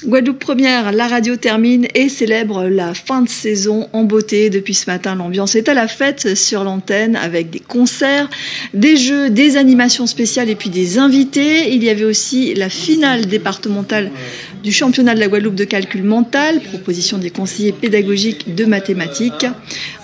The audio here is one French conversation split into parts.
Guadeloupe Première, la radio termine et célèbre la fin de saison en beauté. Depuis ce matin, l'ambiance est à la fête sur l'antenne avec des concerts, des jeux, des animations spéciales et puis des invités. Il y avait aussi la finale départementale du championnat de la Guadeloupe de calcul mental, proposition des conseillers pédagogiques de mathématiques.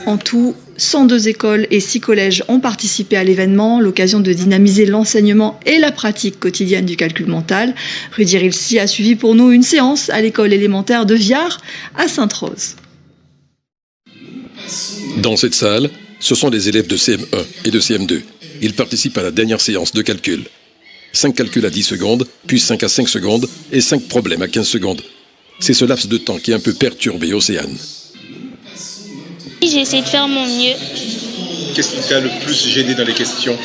En tout, 102 écoles et 6 collèges ont participé à l'événement, l'occasion de dynamiser l'enseignement et la pratique quotidienne du calcul mental. Rudy Rilsi a suivi pour nous une séance à l'école élémentaire de Viard à Sainte-Rose. Dans cette salle, ce sont les élèves de CM1 et de CM2. Ils participent à la dernière séance de calcul. 5 calculs à 10 secondes, puis 5 à 5 secondes et 5 problèmes à 15 secondes. C'est ce laps de temps qui a un peu perturbé Océane. J'ai essayé de faire mon mieux. Qu'est-ce qui t'a le plus gêné dans les questions?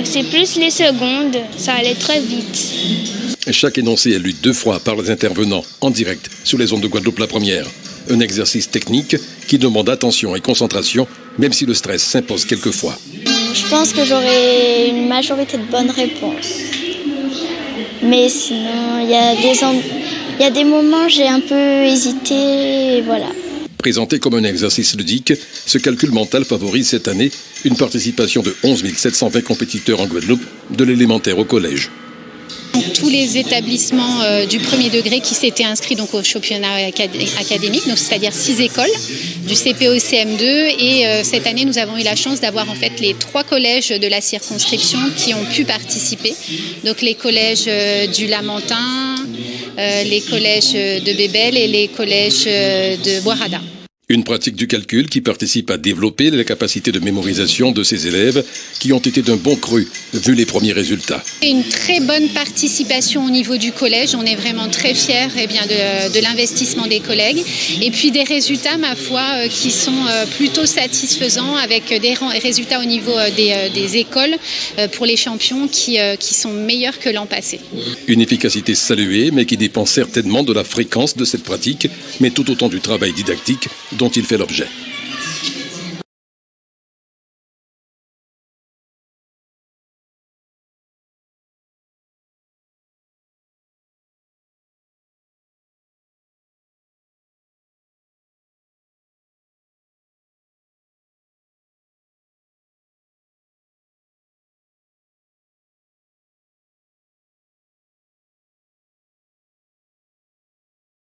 C'est plus les secondes, ça allait très vite. Chaque énoncé est lu 2 fois par les intervenants en direct sur les ondes de Guadeloupe la Première. Un exercice technique qui demande attention et concentration, même si le stress s'impose quelquefois. Je pense que j'aurai une majorité de bonnes réponses. Mais sinon, il y a des moments où j'ai un peu hésité, et voilà. Présenté comme un exercice ludique, ce calcul mental favorise cette année une participation de 11 720 compétiteurs en Guadeloupe, de l'élémentaire au collège. Tous les établissements du premier degré qui s'étaient inscrits donc au championnat académique, donc c'est-à-dire 6 écoles, du CP au CM2, et cette année nous avons eu la chance d'avoir en fait les 3 collèges de la circonscription qui ont pu participer, donc les collèges du Lamentin, les collèges de Bébel et les collèges de Boirada. Une pratique du calcul qui participe à développer les capacités de mémorisation de ces élèves qui ont été d'un bon cru vu les premiers résultats. Une très bonne participation au niveau du collège. On est vraiment très fiers de l'investissement des collègues. Et puis des résultats, ma foi, qui sont plutôt satisfaisants avec des résultats au niveau des écoles pour les champions qui sont meilleurs que l'an passé. Une efficacité saluée, mais qui dépend certainement de la fréquence de cette pratique, mais tout autant du travail didactique dont il fait l'objet.